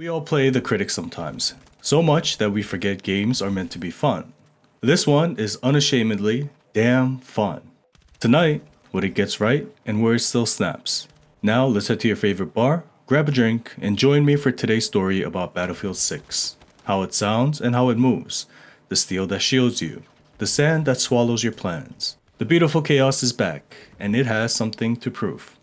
We all play the critic sometimes, so much that we forget games are meant to be fun. This one is unashamedly damn fun. Tonight, what it gets right and where it still snaps. Now let's head to your favorite bar, grab a drink, and join me for today's story about Battlefield 6. How it sounds and how it moves. The steel that shields you. The sand that swallows your plans. The beautiful chaos is back, and it has something to prove.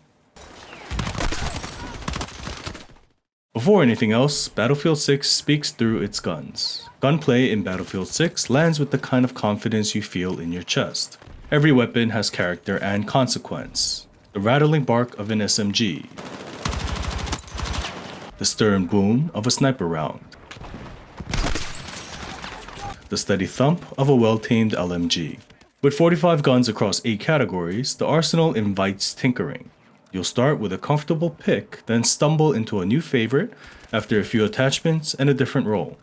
Before anything else, Battlefield 6 speaks through its guns. Gunplay in Battlefield 6 lands with the kind of confidence you feel in your chest. Every weapon has character and consequence. The rattling bark of an SMG. The stern boom of a sniper round. The steady thump of a well-tamed LMG. With 45 guns across 8 categories, the arsenal invites tinkering. You'll start with a comfortable pick, then stumble into a new favorite after a few attachments and a different role.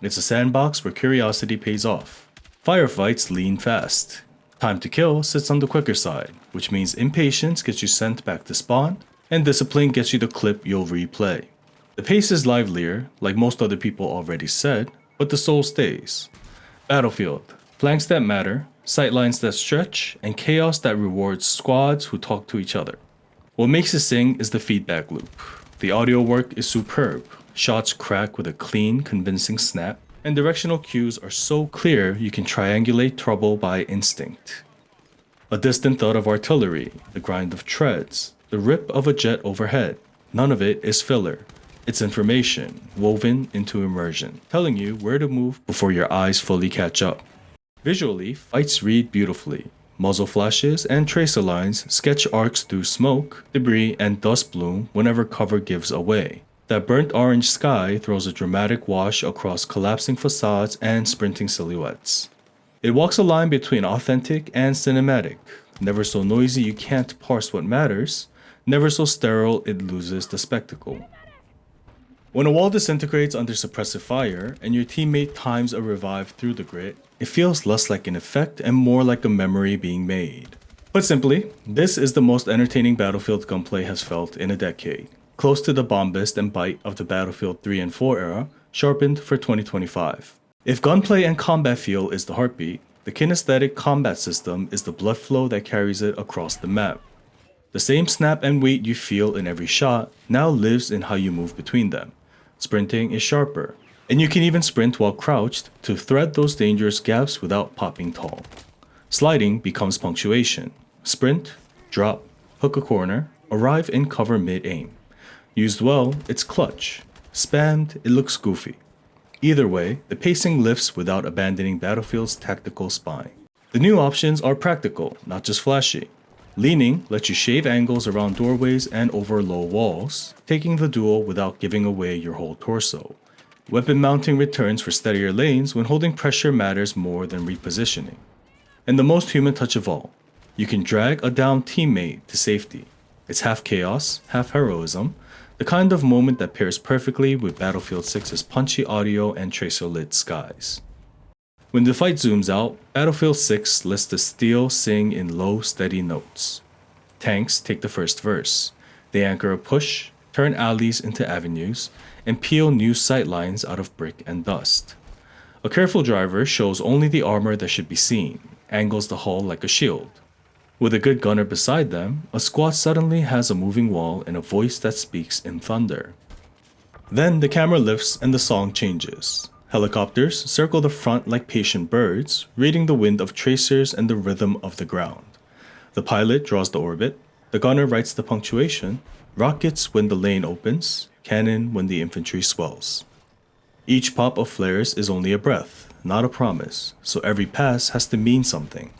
It's a sandbox where curiosity pays off. Firefights lean fast. Time to kill sits on the quicker side, which means impatience gets you sent back to spawn, and discipline gets you the clip you'll replay. The pace is livelier, like most other people already said, but the soul stays. Battlefield. Flanks that matter, sightlines that stretch, and chaos that rewards squads who talk to each other. What makes it sing is the feedback loop. The audio work is superb. Shots crack with a clean, convincing snap, and directional cues are so clear you can triangulate trouble by instinct. A distant thud of artillery, the grind of treads, the rip of a jet overhead. None of it is filler. It's information woven into immersion, telling you where to move before your eyes fully catch up. Visually, fights read beautifully. Muzzle flashes and tracer lines sketch arcs through smoke, debris, and dust bloom whenever cover gives away. That burnt orange sky throws a dramatic wash across collapsing facades and sprinting silhouettes. It walks a line between authentic and cinematic, never so noisy you can't parse what matters, never so sterile it loses the spectacle. When a wall disintegrates under suppressive fire and your teammate times a revive through the grit, it feels less like an effect and more like a memory being made. Put simply, this is the most entertaining Battlefield gunplay has felt in a decade, close to the bombast and bite of the Battlefield 3 and 4 era, sharpened for 2025. If gunplay and combat feel is the heartbeat, the kinesthetic combat system is the blood flow that carries it across the map. The same snap and weight you feel in every shot now lives in how you move between them. Sprinting is sharper, and you can even sprint while crouched to thread those dangerous gaps without popping tall. Sliding becomes punctuation. Sprint, drop, hook a corner, arrive in cover mid-aim. Used well, it's clutch. Spammed, it looks goofy. Either way, the pacing lifts without abandoning Battlefield's tactical spine. The new options are practical, not just flashy. Leaning lets you shave angles around doorways and over low walls, taking the duel without giving away your whole torso. Weapon mounting returns for steadier lanes when holding pressure matters more than repositioning. And the most human touch of all, you can drag a downed teammate to safety. It's half chaos, half heroism, the kind of moment that pairs perfectly with Battlefield 6's punchy audio and tracer-lit skies. When the fight zooms out, Battlefield 6 lets the steel sing in low, steady notes. Tanks take the first verse. They anchor a push, turn alleys into avenues, and peel new sightlines out of brick and dust. A careful driver shows only the armor that should be seen, angles the hull like a shield. With a good gunner beside them, a squad suddenly has a moving wall and a voice that speaks in thunder. Then the camera lifts and the song changes. Helicopters circle the front like patient birds, reading the wind of tracers and the rhythm of the ground. The pilot draws the orbit, the gunner writes the punctuation, rockets when the lane opens, cannon when the infantry swells. Each pop of flares is only a breath, not a promise, so every pass has to mean something.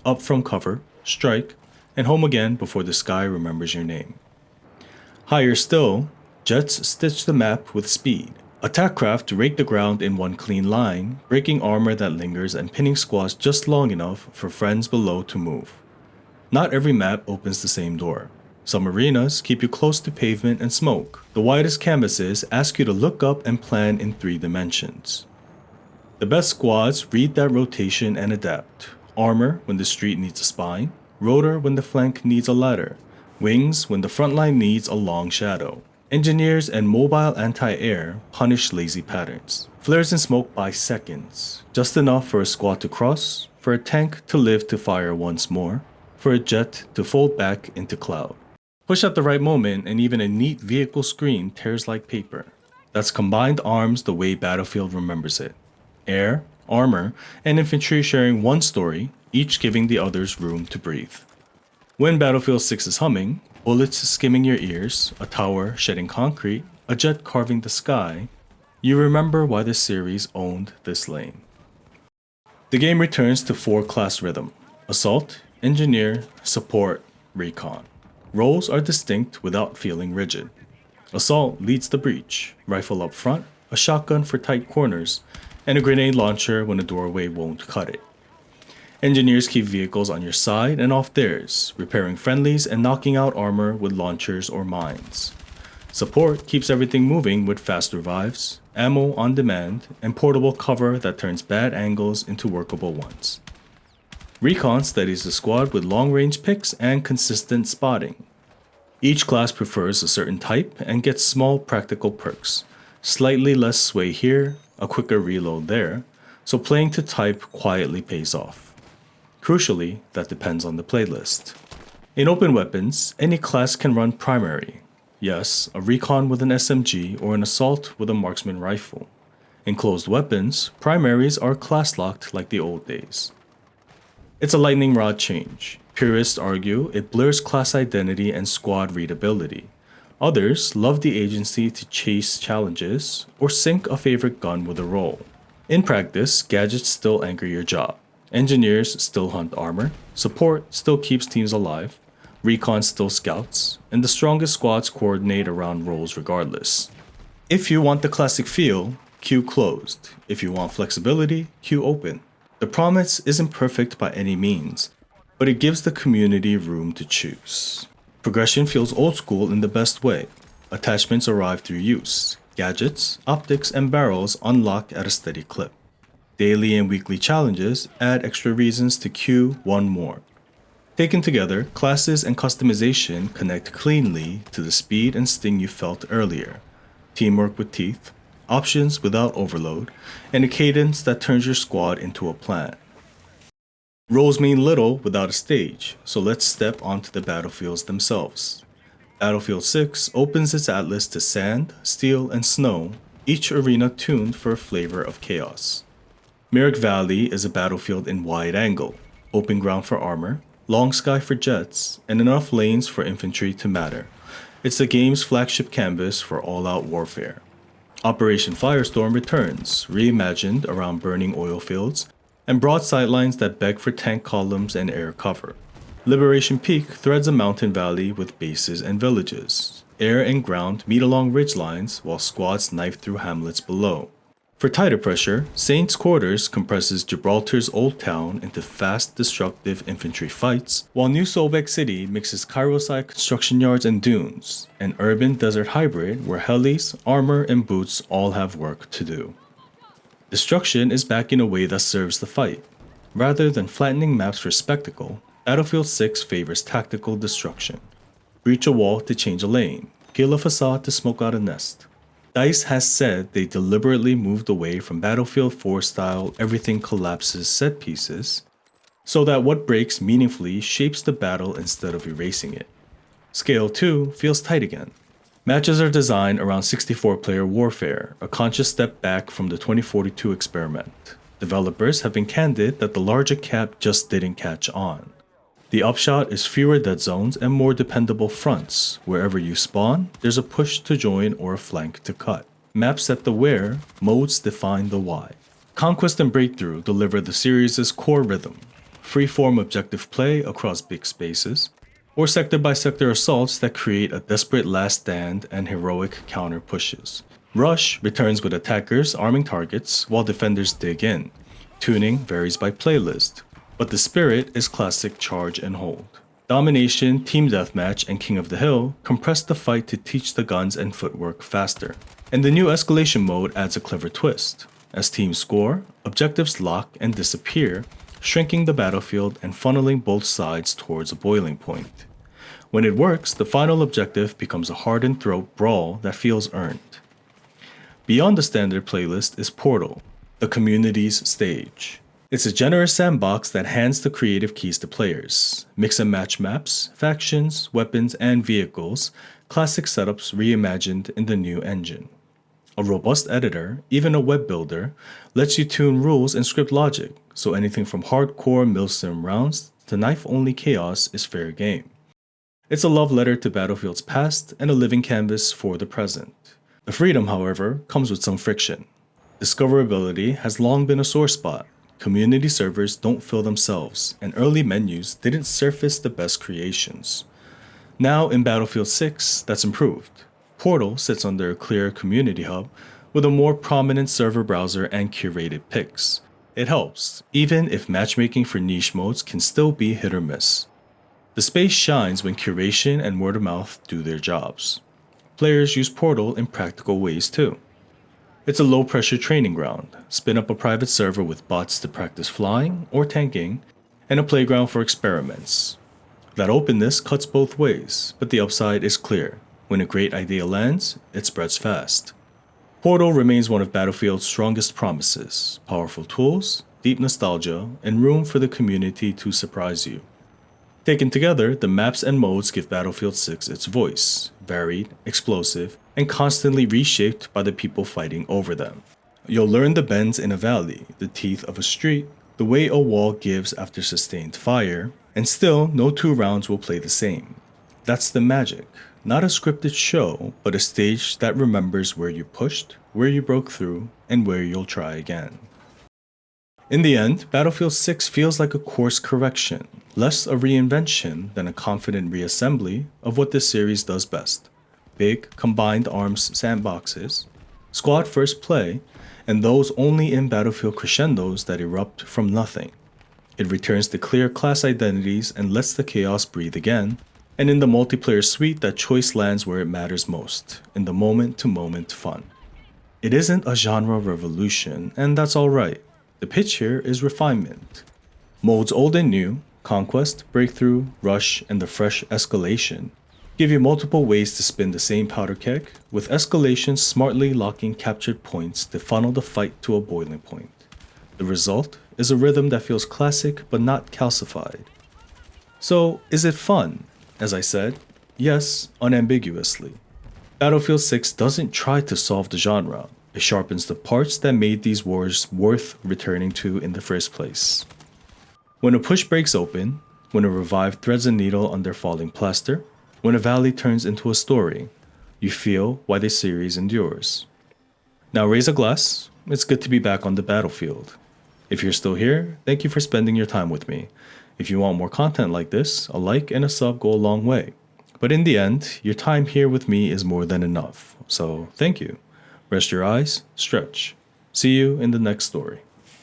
Up from cover, strike, and home again before the sky remembers your name. Higher still, jets stitch the map with speed. Attack craft rake the ground in one clean line, breaking armor that lingers and pinning squads just long enough for friends below to move. Not every map opens the same door. Some arenas keep you close to pavement and smoke. The widest canvases ask you to look up and plan in 3 dimensions. The best squads read that rotation and adapt. Armor when the street needs a spine, rotor when the flank needs a ladder, wings when the front line needs a long shadow. Engineers and mobile anti-air punish lazy patterns. Flares and smoke buy seconds, just enough for a squad to cross, for a tank to live to fire once more, for a jet to fold back into cloud. Push at the right moment and even a neat vehicle screen tears like paper. That's combined arms the way Battlefield remembers it. Air, armor, and infantry sharing one story, each giving the others room to breathe. When Battlefield 6 is humming, bullets skimming your ears, a tower shedding concrete, a jet carving the sky, you remember why the series owned this lane. The game returns to 4-class rhythm: Assault, Engineer, Support, Recon. Roles are distinct without feeling rigid. Assault leads the breach, rifle up front, a shotgun for tight corners, and a grenade launcher when a doorway won't cut it. Engineers keep vehicles on your side and off theirs, repairing friendlies and knocking out armor with launchers or mines. Support keeps everything moving with fast revives, ammo on demand, and portable cover that turns bad angles into workable ones. Recon steadies the squad with long-range picks and consistent spotting. Each class prefers a certain type and gets small practical perks, slightly less sway here, a quicker reload there, so playing to type quietly pays off. Crucially, that depends on the playlist. In open weapons, any class can run primary. Yes, a recon with an SMG or an assault with a marksman rifle. In closed weapons, primaries are class locked like the old days. It's a lightning rod change. Purists argue it blurs class identity and squad readability. Others love the agency to chase challenges or sync a favorite gun with a role. In practice, gadgets still anchor your job. Engineers still hunt armor, support still keeps teams alive, recon still scouts, and the strongest squads coordinate around roles regardless. If you want the classic feel, queue closed. If you want flexibility, queue open. The promise isn't perfect by any means, but it gives the community room to choose. Progression feels old school in the best way. Attachments arrive through use. Gadgets, optics, and barrels unlock at a steady clip. Daily and weekly challenges add extra reasons to queue one more. Taken together, classes and customization connect cleanly to the speed and sting you felt earlier. Teamwork with teeth, options without overload, and a cadence that turns your squad into a plan. Roles mean little without a stage, so let's step onto the battlefields themselves. Battlefield 6 opens its atlas to sand, steel, and snow, each arena tuned for a flavor of chaos. Merrick Valley is a battlefield in wide angle, open ground for armor, long sky for jets, and enough lanes for infantry to matter. It's the game's flagship canvas for all-out warfare. Operation Firestorm returns, reimagined around burning oil fields, and broad sightlines that beg for tank columns and air cover. Liberation Peak threads a mountain valley with bases and villages. Air and ground meet along ridgelines while squads knife through hamlets below. For tighter pressure, Saints' Quarters compresses Gibraltar's Old Town into fast, destructive infantry fights, while New Sobek City mixes Cairo-side construction yards and dunes, an urban desert hybrid where helis, armor, and boots all have work to do. Destruction is back in a way that serves the fight. Rather than flattening maps for spectacle, Battlefield 6 favors tactical destruction. Breach a wall to change a lane, peel a facade to smoke out a nest. DICE has said they deliberately moved away from Battlefield 4 style everything collapses set pieces, so that what breaks meaningfully shapes the battle instead of erasing it. Scale 2 feels tight again. Matches are designed around 64-player warfare, a conscious step back from the 2042 experiment. Developers have been candid that the larger cap just didn't catch on. The upshot is fewer dead zones and more dependable fronts. Wherever you spawn, there's a push to join or a flank to cut. Maps set the where, modes define the why. Conquest and Breakthrough deliver the series' core rhythm. Free-form objective play across big spaces, or sector-by-sector assaults that create a desperate last stand and heroic counter pushes. Rush returns with attackers arming targets while defenders dig in. Tuning varies by playlist, but the spirit is classic charge and hold. Domination, Team Deathmatch, and King of the Hill compress the fight to teach the guns and footwork faster. And the new Escalation mode adds a clever twist. As teams score, objectives lock and disappear, shrinking the battlefield and funneling both sides towards a boiling point. When it works, the final objective becomes a hardened throat brawl that feels earned. Beyond the standard playlist is Portal, the community's stage. It's a generous sandbox that hands the creative keys to players. Mix and match maps, factions, weapons, and vehicles, classic setups reimagined in the new engine. A robust editor, even a web builder, lets you tune rules and script logic, so anything from hardcore milsim rounds to knife-only chaos is fair game. It's a love letter to Battlefield's past and a living canvas for the present. The freedom, however, comes with some friction. Discoverability has long been a sore spot. Community servers don't fill themselves, and early menus didn't surface the best creations. Now in Battlefield 6, that's improved. Portal sits under a clear community hub with a more prominent server browser and curated picks. It helps, even if matchmaking for niche modes can still be hit or miss. The space shines when curation and word of mouth do their jobs. Players use Portal in practical ways too. It's a low-pressure training ground. Spin up a private server with bots to practice flying or tanking, and a playground for experiments. That openness cuts both ways, but the upside is clear. When a great idea lands, it spreads fast. Portal remains one of Battlefield's strongest promises: powerful tools, deep nostalgia, and room for the community to surprise you. Taken together, the maps and modes give Battlefield 6 its voice, varied, explosive, and constantly reshaped by the people fighting over them. You'll learn the bends in a valley, the teeth of a street, the way a wall gives after sustained fire, and still no two rounds will play the same. That's the magic. Not a scripted show, but a stage that remembers where you pushed, where you broke through, and where you'll try again. In the end, Battlefield 6 feels like a course correction, less a reinvention than a confident reassembly of what this series does best: big, combined arms sandboxes, squad first play, and those only in Battlefield crescendos that erupt from nothing. It returns to clear class identities and lets the chaos breathe again, and in the multiplayer suite that choice lands where it matters most, in the moment-to-moment fun. It isn't a genre revolution, and that's alright. The pitch here is refinement. Modes old and new, Conquest, Breakthrough, Rush, and the fresh Escalation give you multiple ways to spin the same powder keg, with Escalation smartly locking captured points to funnel the fight to a boiling point. The result is a rhythm that feels classic but not calcified. So, is it fun? As I said, yes, unambiguously. Battlefield 6 doesn't try to solve the genre. It sharpens the parts that made these wars worth returning to in the first place. When a push breaks open, when a revive threads a needle under falling plaster, when a valley turns into a story, you feel why this series endures. Now raise a glass. It's good to be back on the battlefield. If you're still here, thank you for spending your time with me. If you want more content like this, a like and a sub go a long way. But in the end, your time here with me is more than enough. So thank you. Rest your eyes, stretch. See you in the next story.